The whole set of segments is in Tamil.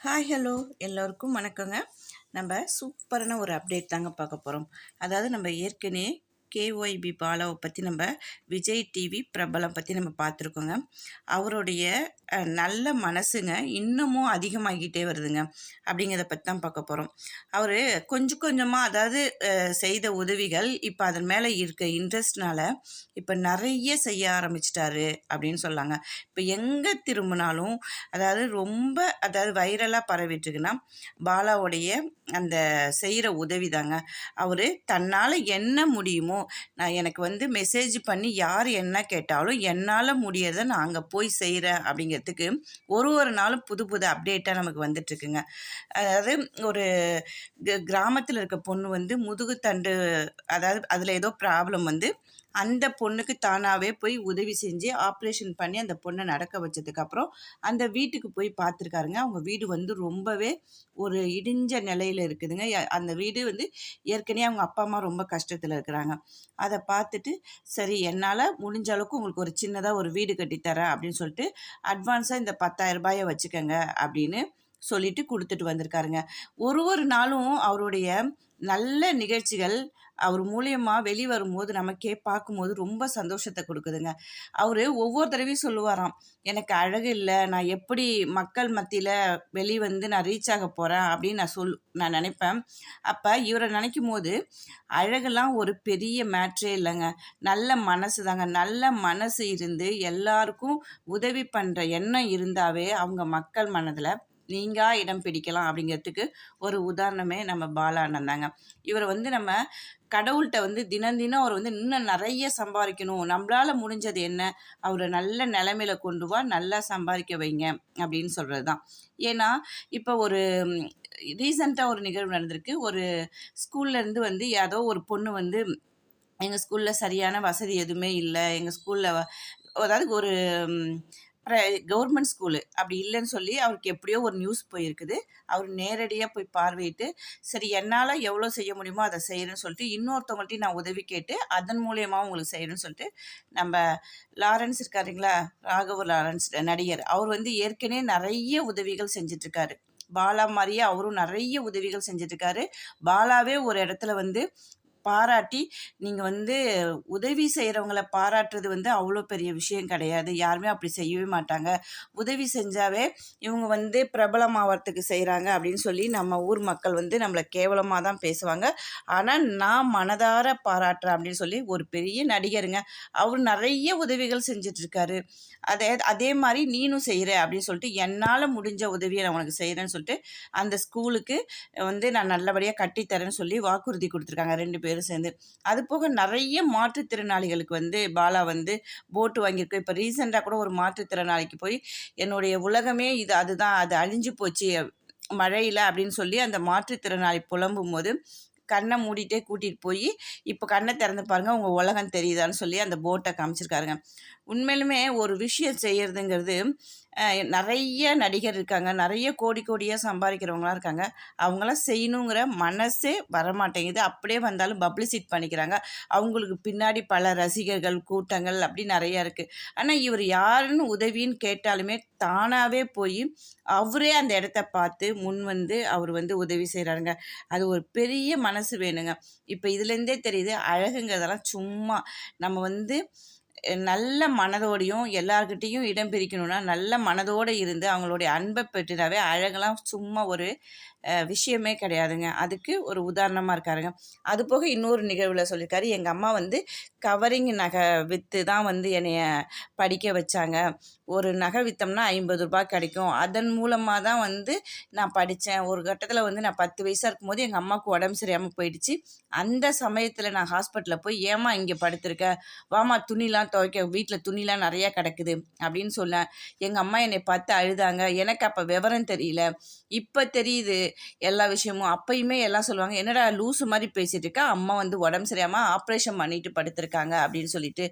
ஹாய் ஹலோ எல்லோருக்கும் வணக்கங்க. நம்ம சூப்பரான ஒரு அப்டேட் தாங்க பார்க்க போகிறோம். அதாவது நம்ம ஏற்கனவே கேஒய்பி பாலாவை பற்றி நம்ம விஜய் டிவி பிரபலம் பற்றி நம்ம பார்த்துருக்கோங்க. அவருடைய நல்ல மனசுங்க இன்னமும் அதிகமாகிட்டே வருதுங்க. அப்படிங்கிறத பற்றி தான் பார்க்க போகிறோம். அவர் கொஞ்சம் கொஞ்சமாக அதாவது செய்த உதவிகள் இப்போ அதன் மேலே இருக்க இன்ட்ரெஸ்ட்னால இப்போ நிறைய செய்ய ஆரம்பிச்சிட்டாரு அப்படின்னு சொல்லாங்க. இப்போ எங்கே திரும்பினாலும் அதாவது வைரலாக பரவிட்டுருக்குன்னா பாலாவுடைய அந்த செய்கிற உதவி தாங்க. அவர் தன்னால் என்ன முடியுமோ, எனக்கு மெசேஜ் பண்ணி யார் என்ன கேட்டாலும் என்னால் முடியறதை நான் அங்கே போய் செய்கிறேன் அப்படிங்கிறதுக்கு ஒரு நாளும் புது புது அப்டேட்டாக நமக்கு வந்துட்டுருக்குங்க. அதாவது ஒரு கிராமத்தில் இருக்க பொண்ணு முதுகுத்தண்டு அதாவது அதில் ஏதோ ப்ராப்ளம் அந்த பொண்ணுக்கு தானாகவே போய் உதவி செஞ்சு ஆப்ரேஷன் பண்ணி அந்த பொண்ணை நடக்க வச்சதுக்கப்புறம் அந்த வீட்டுக்கு போய் பார்த்துருக்காருங்க. அவங்க வீடு ரொம்பவே ஒரு இடிஞ்ச நிலையில் இருக்குதுங்க. அந்த வீடு ஏற்கனவே அவங்க அப்பா அம்மா ரொம்ப கஷ்டத்தில் இருக்கிறாங்க. அதை பார்த்துட்டு சரி என்னால் முடிஞ்ச அளவுக்கு உங்களுக்கு ஒரு சின்னதாக ஒரு வீடு கட்டித்தரேன் அப்படின்னு சொல்லிட்டு அட்வான்ஸாக இந்த 10,000 ரூபாயை வச்சுக்கோங்க அப்படின்னு சொல்லிட்டு கொடுத்துட்டு வந்திருக்காருங்க. ஒரு நாளும் அவருடைய நல்ல நிகழ்ச்சிகள் அவர் மூலியமாக வெளிவரும்போது நமக்கே பார்க்கும்போது ரொம்ப சந்தோஷத்தை கொடுக்குதுங்க. அவர் ஒவ்வொரு தடவையும் சொல்லுவாராம், எனக்கு அழகு இல்லை, நான் எப்படி மக்கள் மத்தியில் நான் ரீச் ஆக போகிறேன் அப்படின்னு நான் நினைப்பேன். அப்போ இவரை நினைக்கும் போது அழகெல்லாம் ஒரு பெரிய மேட்ரே இல்லைங்க. நல்ல மனசு தாங்க. நல்ல மனசு இருந்து எல்லாருக்கும் உதவி பண்ணுற எண்ணம் இருந்தாவே அவங்க மக்கள் மனதில் நீங்கா இடம் பிடிக்கலாம் அப்படிங்கிறதுக்கு ஒரு உதாரணமே நம்ம பாலா அண்ணன் தாங்க. இவரை நம்ம கடவுள்கிட்ட தினம் தினம் அவர் இன்னும் நிறைய சம்பாதிக்கணும், நம்மளால் முடிஞ்சது என்ன, அவரை நல்ல நிலைமையில கொண்டு வா, நல்லா சம்பாதிக்க வைங்க அப்படின்னு சொல்கிறது தான். ஏன்னா இப்போ ஒரு ரீசண்டாக ஒரு நிகழ்வு நடந்திருக்கு. ஒரு ஸ்கூல்லேருந்து ஏதோ ஒரு பொண்ணு எங்கள் ஸ்கூலில் சரியான வசதி எதுவுமே இல்லை, எங்கள் ஸ்கூலில் அதாவது ஒரு கவர்மெண்ட் ஸ்கூலு அப்படி இல்லைன்னு சொல்லி அவருக்கு எப்படியோ ஒரு நியூஸ் போயிருக்குது. அவர் நேரடியாக போய் பார்வையிட்டு சரி என்னால் எவ்வளோ செய்ய முடியுமோ அதை செய்கிறேன்னு சொல்லிட்டு இன்னொருத்தவங்கள்ட்டையும் நான் உதவி கேட்டு அதன் மூலியமாக உங்களுக்கு செய்கிறேன்னு சொல்லிட்டு நம்ம லாரன்ஸ் இருக்காருங்களா, ராகவ் லாரன்ஸ் நடிகர், அவர் ஏற்கனவே நிறைய உதவிகள் செஞ்சிட்ருக்காரு. பாலா மாதிரியே அவரும் நிறைய உதவிகள் செஞ்சிட்ருக்காரு. பாலாவே ஒரு இடத்துல பாராட்டி நீங்கள் உதவி செய்கிறவங்கள பாராட்டுறது அவ்வளோ பெரிய விஷயம் கிடையாது. யாருமே அப்படி செய்யவே மாட்டாங்க. உதவி செஞ்சாவே இவங்க பிரபலமாகறதுக்கு செய்கிறாங்க அப்படின்னு சொல்லி நம்ம ஊர் மக்கள் நம்மளை கேவலமாக தான் பேசுவாங்க. ஆனால் நான் மனதார பாராட்டுறேன் அப்படின்னு சொல்லி ஒரு பெரிய நடிகருங்க. அவர் நிறைய உதவிகள் செஞ்சிட்ருக்காரு. அதே மாதிரி நீனும் செய்கிற அப்படின்னு சொல்லிட்டு என்னால் முடிஞ்ச உதவியை நான் உனக்கு செய்கிறேன்னு சொல்லிட்டு அந்த ஸ்கூலுக்கு நான் நல்லபடியாக கட்டித்தரேன்னு சொல்லி வாக்குறுதி கொடுத்துருக்காங்க 2 பேரும் சேர்ந்து. அது போக நிறைய மாற்றுத்திறனாளிகளுக்கு பாலா போட்டு வாங்கியிருக்கு. இப்போ ரீசெண்டாக கூட ஒரு மாற்றுத்திறனாளிக்கு போய் என்னுடைய உலகமே அதுதான், அது அழிஞ்சு போச்சு மழையில் அப்படின்னு சொல்லி அந்த மாற்றுத்திறனாளி புலம்பும் போது கண்ணை மூடிட்டே கூட்டிகிட்டு போய் இப்போ கண்ணை திறந்து பாருங்கள் உங்கள் உலகம் தெரியுதான்னு சொல்லி அந்த போட்டை காமிச்சிருக்காருங்க. உண்மையிலுமே ஒரு விஷயம் செய்கிறதுங்கிறது நிறைய நடிகர் இருக்காங்க, நிறைய கோடியாக சம்பாதிக்கிறவங்களாம் இருக்காங்க. அவங்களாம் செய்யணுங்கிற மனசே வரமாட்டேங்குது. அப்படியே வந்தாலும் பப்ளிசிட் பண்ணிக்கிறாங்க. அவங்களுக்கு பின்னாடி பல ரசிகர்கள் கூட்டங்கள் அப்படி நிறையா இருக்குது. ஆனால் இவர் யாருன்னு உதவின்னு கேட்டாலுமே தானாகவே போய் அவரே அந்த இடத்த பார்த்து அவர் உதவி செய்கிறாருங்க. அது ஒரு பெரிய மனசு வேணுங்க. இப்போ இதுலேருந்தே தெரியுது அழகுங்கிறதெல்லாம் சும்மா நம்ம நல்ல மனதோடையும் எல்லார்கிட்டையும் இடம் பிரிக்கணும்னா நல்ல மனதோடு இருந்து அவங்களுடைய அன்பை பெற்றுனாவே அழகெல்லாம் சும்மா ஒரு விஷயமே கிடையாதுங்க. அதுக்கு ஒரு உதாரணமாக இருக்காருங்க. அது போக இன்னொரு நிகழ்வில் சொல்லியிருக்காரு, எங்கள் அம்மா கவரிங் நகை விற்று தான் என்னைய படிக்க வச்சாங்க. ஒரு நகை விற்றோம்னா 50 ரூபாய் கிடைக்கும், அதன் மூலமாக தான் நான் படித்தேன். ஒரு கட்டத்தில் நான் 10 வயசாக இருக்கும்போது எங்கள் அம்மாவுக்கு உடம்பு சரியாமல் போயிடுச்சு. அந்த சமயத்தில் நான் ஹாஸ்பிட்டலில் போய் ஏமா இங்கே படுத்திருக்க, வாமா துணிலாம் துவைக்க, வீட்டில் துணிலாம் நிறையா கிடக்குது அப்படின்னு சொன்னேன். எங்கள் அம்மா என்னை பார்த்து அழுதாங்க. எனக்கு அப்போ விவரம் தெரியல, இப்போ தெரியுது எல்லா விஷயமும். அப்பயுமே எல்லாம் சொல்லுவாங்க, என்னடா லூசு மாதிரி பேசிகிட்டு இருக்கா, அம்மா உடம்பு சரியாமல் ஆப்ரேஷன் பண்ணிட்டு படுத்திருக்காங்க அப்படின்னு சொல்லிட்டு.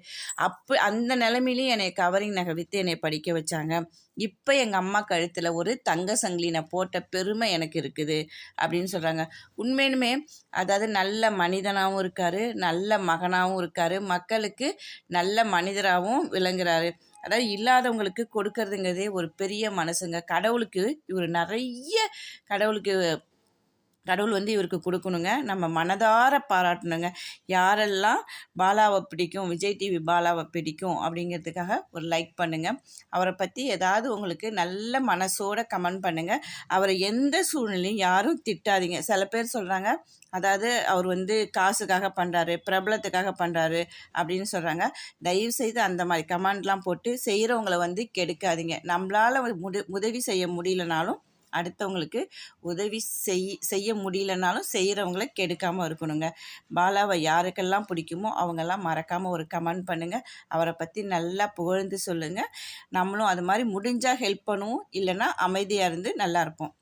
அந்த நிலைமையிலையும் என்னை கவரிங் நகை விற்று என்னை படிக்க வச்சாங்க. இப்போ எங்கள் அம்மா கழுத்தில் ஒரு தங்க சங்கிலி நான் போட்ட பெருமை எனக்கு இருக்குது அப்படின்னு சொல்கிறாங்க. உண்மையிலுமே அதாவது நல்ல மனிதனாகவும் இருக்கார், நல்ல மகனாகவும் இருக்கார், மக்களுக்கு நல்ல மனிதராகவும் விளங்குறாரு. அதாவது இல்லாதவங்களுக்கு கொடுக்கறதுங்கிறதே ஒரு பெரிய மனசுங்க. கடவுளுக்கு இவர் நிறைய கடவுளுக்கு கடவுள் வந்து இவருக்கு கொடுக்கணுங்க. நம்ம மனதார பாராட்டணுங்க. யாரெல்லாம் பாலாவை பிடிக்கும், விஜய் டிவி பாலாவை பிடிக்கும் அப்படிங்கிறதுக்காக ஒரு லைக் பண்ணுங்கள். அவரை பற்றி ஏதாவது உங்களுக்கு நல்ல மனசோட கமெண்ட் பண்ணுங்கள். அவரை எந்த சூழ்நிலையும் யாரும் திட்டாதீங்க. சில பேர் சொல்கிறாங்க, அதாவது அவர் வந்து காசுக்காக பண்ணுறாரு, பிரபலத்துக்காக பண்ணுறாரு அப்படின்னு சொல்கிறாங்க. தயவுசெய்து அந்த மாதிரி கமெண்ட்லாம் போட்டு செய்கிறவங்கள வந்து கெடுக்காதீங்க. நம்மளால் உதவி செய்ய முடியலனாலும் அடுத்தவங்களுக்கு உதவி செய்ய முடியலனாலும் செய்கிறவங்கள கெடுக்காமல் இருக்கணுங்க. பாலாவை யாருக்கெல்லாம் பிடிக்குமோ அவங்கெல்லாம் மறக்காமல் ஒரு கமெண்ட் பண்ணுங்கள். அவரை பற்றி நல்லா புகழ்ந்து சொல்லுங்கள். நம்மளும் அது மாதிரி முடிஞ்சால் ஹெல்ப் பண்ணுவோம், இல்லைன்னா அமைதியாக இருந்து நல்லா இருப்போம்.